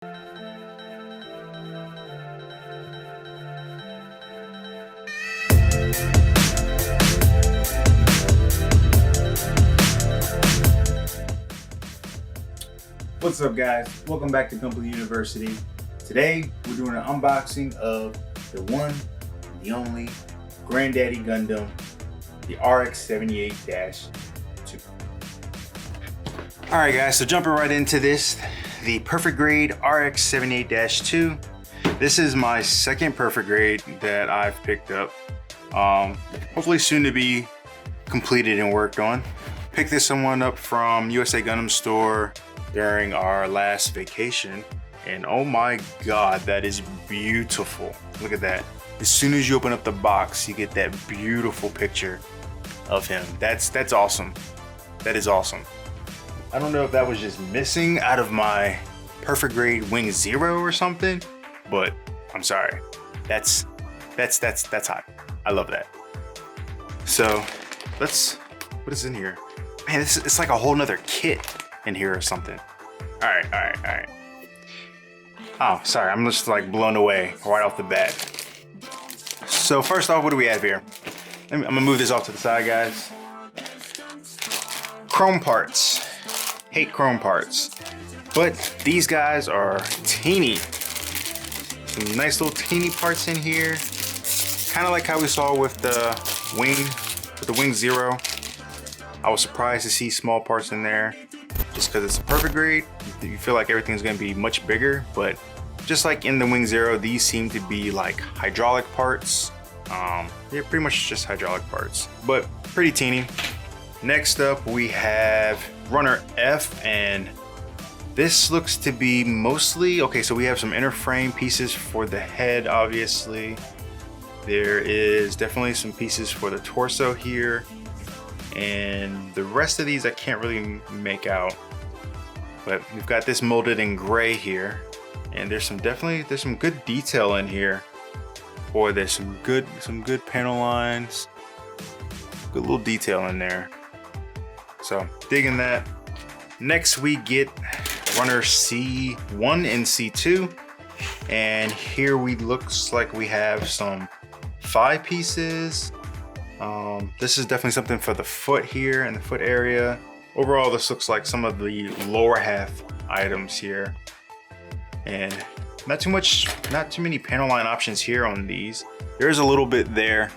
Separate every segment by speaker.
Speaker 1: What's up, guys? Welcome back to Gunpla University. Today we're doing an unboxing of the one, the only Granddaddy Gundam, the RX-78-2. Alright guys, so jumping right into this, the perfect grade RX-78-2. This is my second perfect grade that I've picked up. Hopefully soon to be completed and worked on. Picked this one up from USA Gundam store during our last vacation, and oh my god, that is beautiful. Look at that. As soon as you open up the box, you get that beautiful picture of him. That's awesome. That is awesome. I don't know if that was just missing out of my perfect grade Wing Zero or something, but I'm sorry. That's hot. I love that. So what is in here? Man, it's like a whole nother kit in here or something. All right. Oh, sorry, I'm just like blown away right off the bat. So first off, what do we have here? I'm gonna move this off to the side, guys. Chrome parts. Hate chrome parts. But these guys are teeny. Some nice little teeny parts in here. Kind of like how we saw with the Wing Zero. I was surprised to see small parts in there. Just because it's a perfect grade, you feel like everything's going to be much bigger, but just like in the Wing Zero, these seem to be like hydraulic parts. Yeah, pretty much just hydraulic parts, but pretty teeny. Next up, we have Runner F, and this looks to be mostly, okay, so we have some inner frame pieces for the head, obviously. There is definitely some pieces for the torso here. And the rest of these I can't really make out, but we've got this molded in gray here, and there's some good detail in here. Boy, there's some good panel lines, good little detail in there. So digging that. Next we get Runner C1 and C2, and here looks like we have some 5 pieces. This is definitely something for the foot here and the foot area. Overall, this looks like some of the lower half items here. And not too many panel line options here on these. There's a little bit there.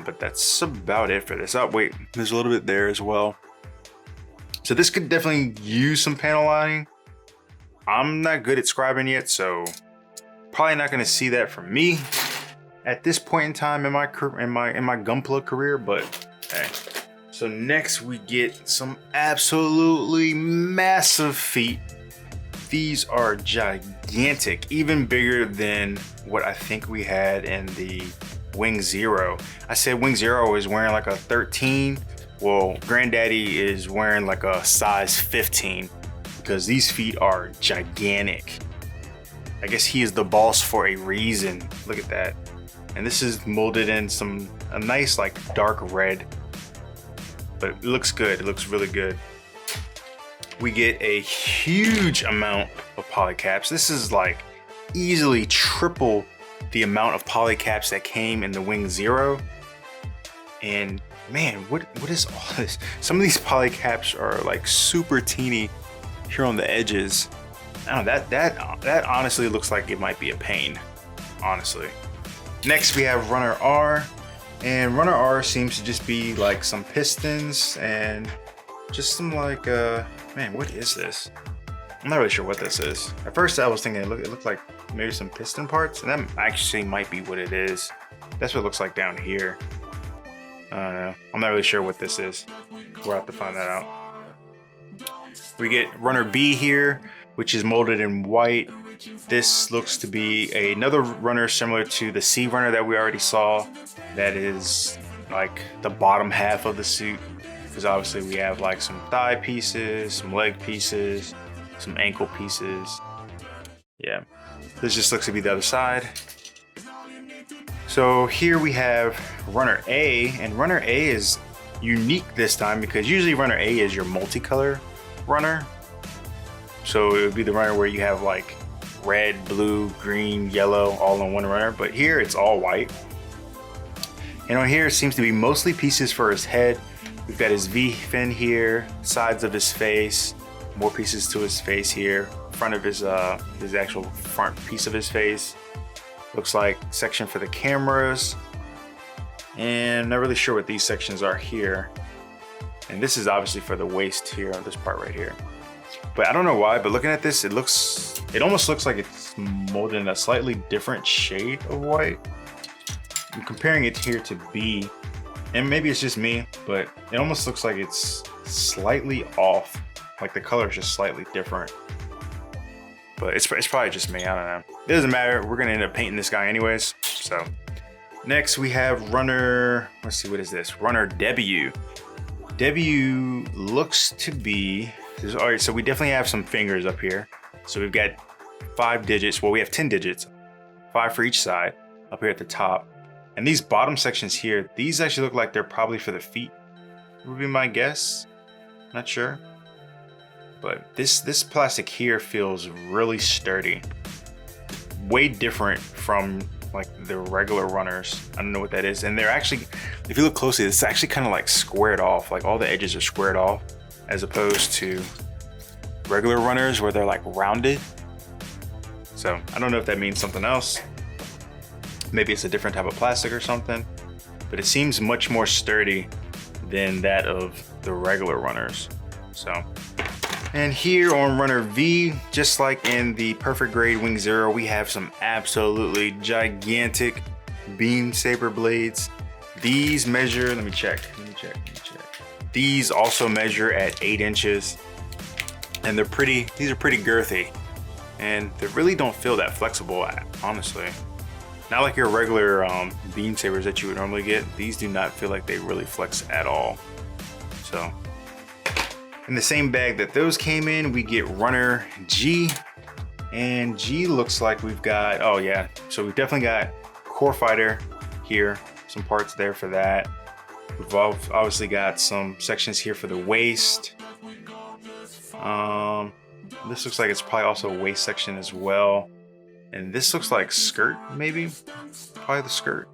Speaker 1: But that's about it for this. Oh, wait, there's a little bit there as well. So this could definitely use some panel lining. I'm not good at scribing yet, so probably not gonna see that from me at this point in time in my Gunpla career, but hey. So next we get some absolutely massive feet. These are gigantic, even bigger than what I think we had in the Wing Zero. I said Wing Zero is wearing like a 13. Well, Granddaddy is wearing like a size 15 because these feet are gigantic. I guess he is the boss for a reason. Look at that. And this is molded in a nice like dark red, but it looks good. It looks really good. We get a huge amount of polycaps. This is like easily triple the amount of polycaps that came in the Wing Zero. And man, what is all this? Some of these polycaps are like super teeny here on the edges. I don't know, that honestly looks like it might be a pain, honestly. Next we have Runner R, and Runner R seems to just be like some pistons and just some like, man, what is this? I'm not really sure what this is. At first I was thinking it looked like maybe some piston parts, and that actually might be what it is. That's what it looks like down here. I don't know. I'm not really sure what this is. We'll have to find that out. We get Runner B here, which is molded in white. This looks to be another runner similar to the C runner that we already saw. That is like the bottom half of the suit, because obviously we have like some thigh pieces, some leg pieces, some ankle pieces. Yeah, this just looks to be the other side. So here we have Runner A, and Runner A is unique this time because usually Runner A is your multicolor runner. So it would be the runner where you have like red, blue, green, yellow, all in one runner. But here it's all white. And on here it seems to be mostly pieces for his head. We've got his V fin here, sides of his face, more pieces to his face here, front of his actual front piece of his face. Looks like section for the cameras. And I'm not really sure what these sections are here. And this is obviously for the waist here on this part right here. But I don't know why, but looking at this, it almost looks like it's molded in a slightly different shade of white. I'm comparing it here to B, and maybe it's just me, but it almost looks like it's slightly off. Like the color is just slightly different. But it's probably just me, I don't know. It doesn't matter, we're gonna end up painting this guy anyways. So next we have runner, let's see, what is this? Runner W. W looks to be, all right, so we definitely have some fingers up here. So we've got 5 digits, well we have 10 digits, 5 for each side up here at the top. And these bottom sections here, these actually look like they're probably for the feet, would be my guess. Not sure. But this plastic here feels really sturdy. Way different from like the regular runners. I don't know what that is. And they're actually, if you look closely, it's actually kind of like squared off. Like all the edges are squared off, as opposed to regular runners where they're like rounded. So I don't know if that means something else. Maybe it's a different type of plastic or something, but it seems much more sturdy than that of the regular runners. So, and here on runner V, just like in the Perfect Grade Wing Zero, we have some absolutely gigantic beam saber blades. These measure, let me check. These also measure at 8 inches, and these are pretty girthy, and they really don't feel that flexible, honestly. Not like your regular beam sabers that you would normally get. These do not feel like they really flex at all. So, in the same bag that those came in, we get runner G. And G looks like we've got, oh yeah, so we've definitely got core fighter here, some parts there for that. We've obviously got some sections here for the waist. This looks like it's probably also a waist section as well. And this looks like skirt, maybe? Probably the skirt.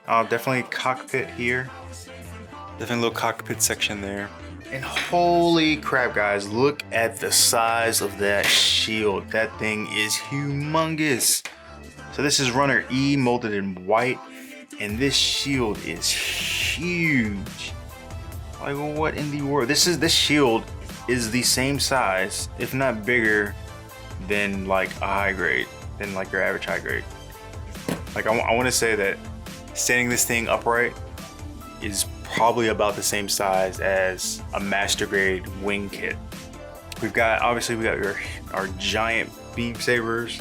Speaker 1: Definitely cockpit here. Definitely a little cockpit section there. And holy crap, guys, look at the size of that shield. That thing is humongous. So this is runner E, molded in white, and this shield is huge. Like, what in the world? This shield is the same size, if not bigger, than like a high grade, than like your average high grade. Like I want to say that standing this thing upright is probably about the same size as a master grade wing kit. We've got, obviously we got our giant beam sabers.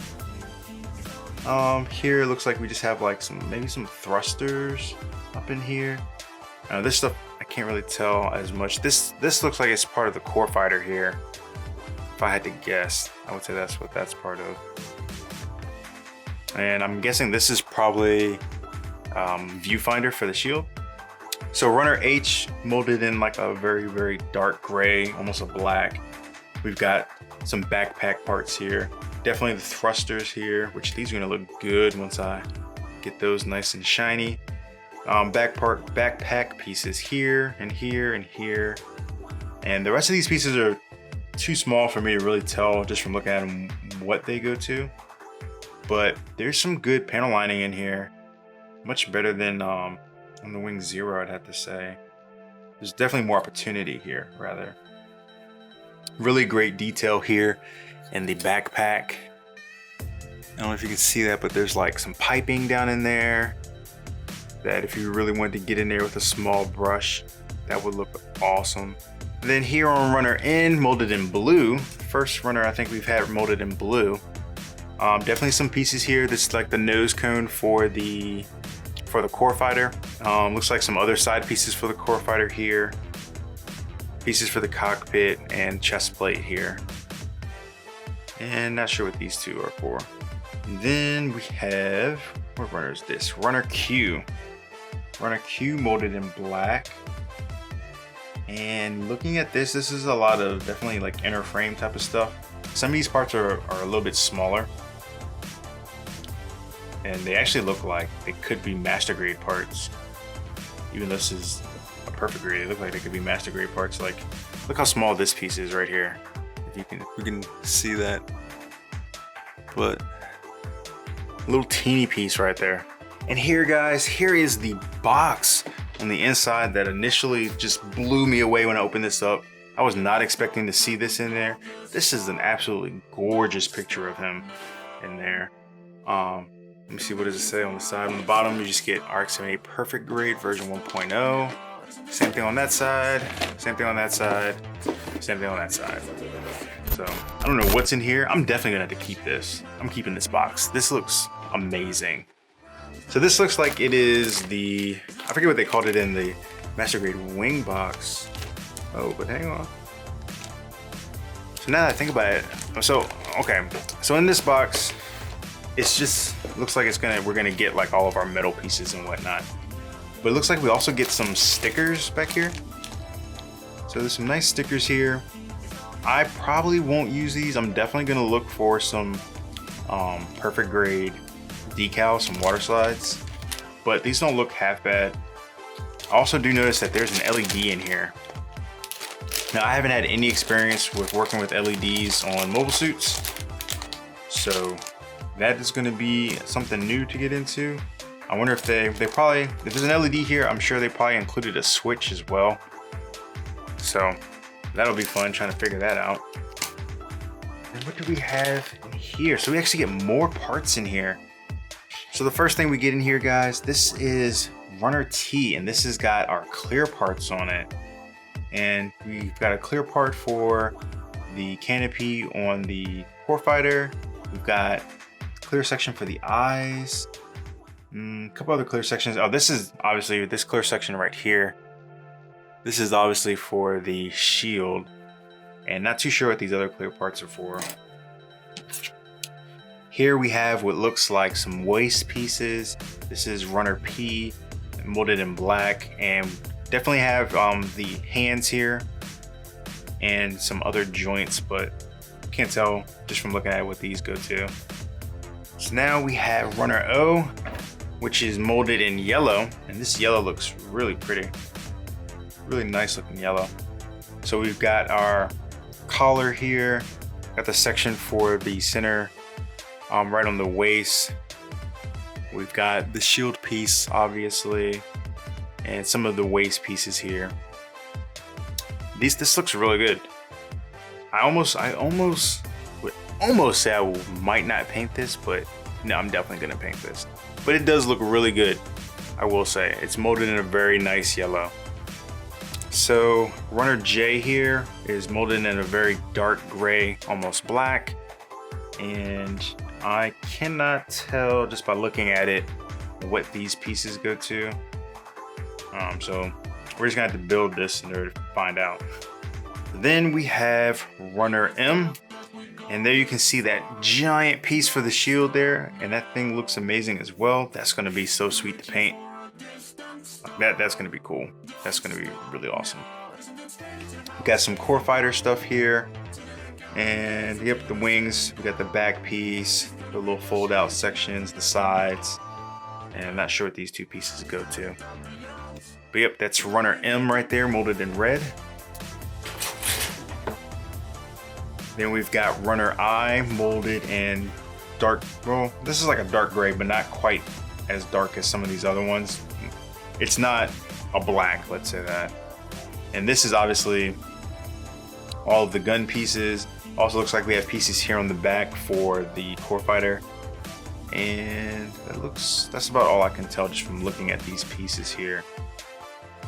Speaker 1: Here it looks like we just have like maybe some thrusters up in here. This stuff I can't really tell as much. This looks like it's part of the core fighter here. If I had to guess, I would say that's what that's part of. And I'm guessing this is probably viewfinder for the shield. So runner H, molded in like a very, very dark gray, almost a black. We've got some backpack parts here. Definitely the thrusters here, which these are gonna look good once I get those nice and shiny. Backpack pieces here and here and here. And the rest of these pieces are too small for me to really tell just from looking at them what they go to. But there's some good panel lining in here. Much better than on the Wing Zero, I'd have to say. There's definitely more opportunity here, rather. Really great detail here in the backpack. I don't know if you can see that, but there's like some piping down in there that if you really wanted to get in there with a small brush, that would look awesome. Then here on runner N, molded in blue. First runner I think we've had molded in blue. Definitely some pieces here. This is like the nose cone for the core fighter. Looks like some other side pieces for the core fighter here. Pieces for the cockpit and chest plate here. And not sure what these two are for. And then we have, what runner is this? Runner Q. Runner Q molded in black. And looking at this is a lot of definitely like inner frame type of stuff. Some of these parts are a little bit smaller, and they actually look like they could be master grade parts. Even though this is a perfect grade, they look like they could be master grade parts. Like, look how small this piece is right here. If you can see that. But a little teeny piece right there. And here, guys, here is the box on the inside that initially just blew me away when I opened this up. I was not expecting to see this in there. This is an absolutely gorgeous picture of him in there. Let me see, what does it say on the side? On the bottom, you just get RX-78 Perfect Grade version 1.0. Same thing on that side, same thing on that side, same thing on that side. So I don't know what's in here. I'm definitely gonna have to keep this. I'm keeping this box. This looks amazing. So this looks like it is the, I forget what they called it in the Master Grade wing box. Oh, but hang on. So now that I think about it, so okay, so in this box, it's just looks like we're gonna get like all of our metal pieces and whatnot. But it looks like we also get some stickers back here. So there's some nice stickers here. I probably won't use these. I'm definitely gonna look for some perfect grade decals, some water slides. But these don't look half bad. I also do notice that there's an LED in here. Now, I haven't had any experience with working with LEDs on mobile suits, so that is going to be something new to get into. I wonder if they probably, if there's an LED here, I'm sure they probably included a switch as well. So that'll be fun trying to figure that out. And what do we have in here? So we actually get more parts in here. So the first thing we get in here, guys, this is Runner T, and this has got our clear parts on it. And we've got a clear part for the canopy on the core fighter. We've got a clear section for the eyes. A couple other clear sections. Oh, this is obviously this clear section right here. This is obviously for the shield, and not too sure what these other clear parts are for. Here we have what looks like some waist pieces. This is Runner P, molded in black, and definitely have the hands here and some other joints, but can't tell just from looking at what these go to. So now we have Runner O, which is molded in yellow, and this yellow looks really pretty. Really nice looking yellow. So we've got our collar here, got the section for the center right on the waist. We've got the shield piece, obviously, and some of the waist pieces here. This looks really good. I almost would almost say I might not paint this, but no, I'm definitely gonna paint this. But it does look really good, I will say. It's molded in a very nice yellow. So Runner J here is molded in a very dark gray, almost black, and I cannot tell just by looking at it what these pieces go to. So we're just gonna have to build this in order to find out. Then we have Runner M, and there you can see that giant piece for the shield there, and that thing looks amazing as well. That's gonna be so sweet to paint. That's gonna be cool. That's gonna be really awesome. We got some core fighter stuff here, and yep, the wings. We got the back piece, the little fold out sections, the sides, and I'm not sure what these two pieces go to. But yep, that's Runner M right there, molded in red. Then we've got Runner I, molded in dark, well, this is like a dark gray, but not quite as dark as some of these other ones. It's not a black, let's say that. And this is obviously all of the gun pieces. Also looks like we have pieces here on the back for the core fighter. And that's about all I can tell just from looking at these pieces here.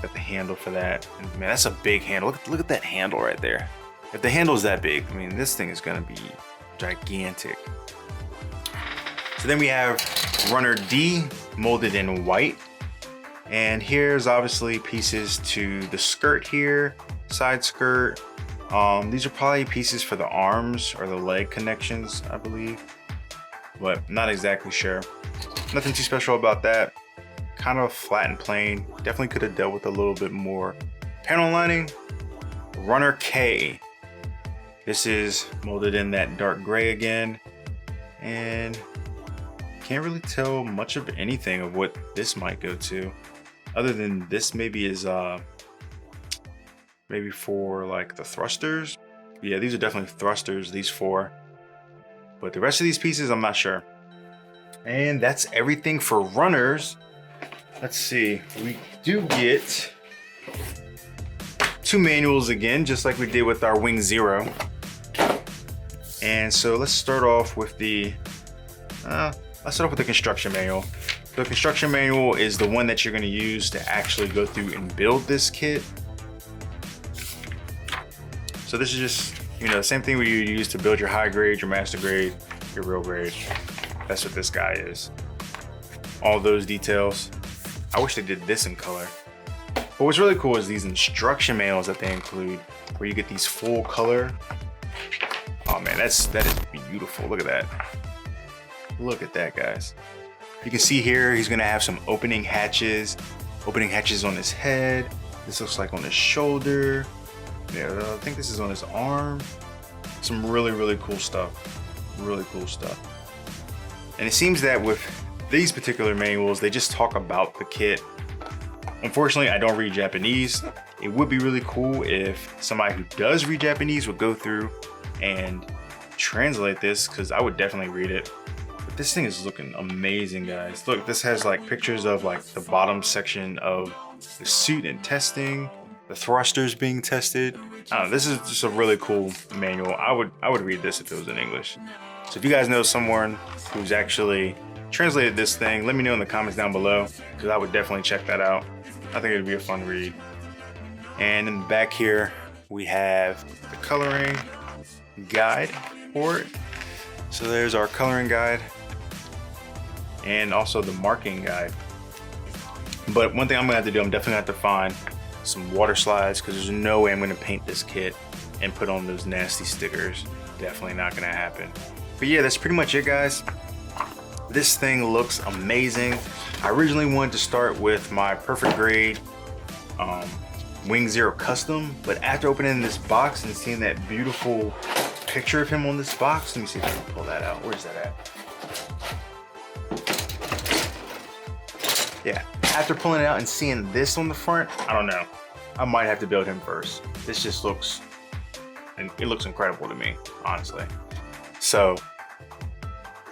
Speaker 1: Got the handle for that. And man, that's a big handle. Look at that handle right there. If the handle is that big, I mean, this thing is gonna be gigantic. So then we have Runner D, molded in white. And here's obviously pieces to the skirt here, side skirt. These are probably pieces for the arms or the leg connections, I believe, but not exactly sure. Nothing too special about that. Kind of flat and plain. Definitely could have dealt with a little bit more panel lining, Runner K. This is molded in that dark gray again, and can't really tell much of anything of what this might go to, other than this maybe is maybe for like the thrusters. Yeah, these are definitely thrusters, these four, but the rest of these pieces I'm not sure. And that's everything for runners. Let's see, we do get 2 manuals again, just like we did with our Wing Zero. And so let's start off with the construction manual. The construction manual is the one that you're going to use to actually go through and build this kit. So this is just, you know, the same thing we use to build your high grade, your master grade, your real grade. That's what this guy is. All those details. I wish they did this in color. But what's really cool is these instruction manuals that they include, where you get these full color. Oh man, that is beautiful. Look at that. Look at that, guys. You can see here he's gonna have some opening hatches on his head. This looks like on his shoulder. Yeah, I think this is on his arm. Some really, really cool stuff. Really cool stuff. And it seems that with these particular manuals, they just talk about the kit. Unfortunately, I don't read Japanese. It would be really cool if somebody who does read Japanese would go through and translate this, because I would definitely read it. But this thing is looking amazing, guys. Look, this has like pictures of like the bottom section of the suit and testing, the thrusters being tested. I don't know, this is just a really cool manual. I would read this if it was in English. So if you guys know someone who's actually translated this thing, let me know in the comments down below, because I would definitely check that out. I think it'd be a fun read. And in the back here, we have the coloring guide for it. So there's our coloring guide and also the marking guide. But one thing I'm gonna have to do, I'm definitely gonna have to find some water slides, because there's no way I'm gonna paint this kit and put on those nasty stickers. Definitely not gonna happen. But yeah, that's pretty much it, guys. This thing looks amazing. I originally wanted to start with my perfect grade Wing Zero Custom, but after opening this box and seeing that beautiful picture of him on this box, let me see if I can pull that out. Where's that at? Yeah, after pulling it out and seeing this on the front, I don't know. I might have to build him first. This just looks, it looks incredible to me, honestly. So,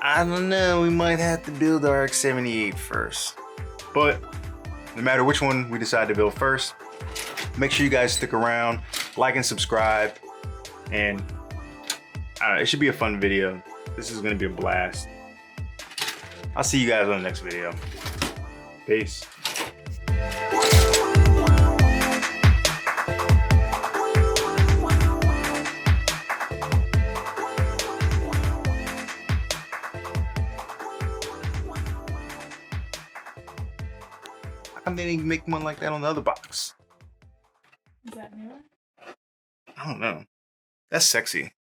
Speaker 1: I don't know, we might have to build our X78 first. But no matter which one we decide to build first, make sure you guys stick around, like and subscribe, and I don't know, it should be a fun video. This is gonna be a blast. I'll see you guys on the next video. Peace. How come they didn't make one like that on the other box?
Speaker 2: Is that new?
Speaker 1: I don't know. That's sexy.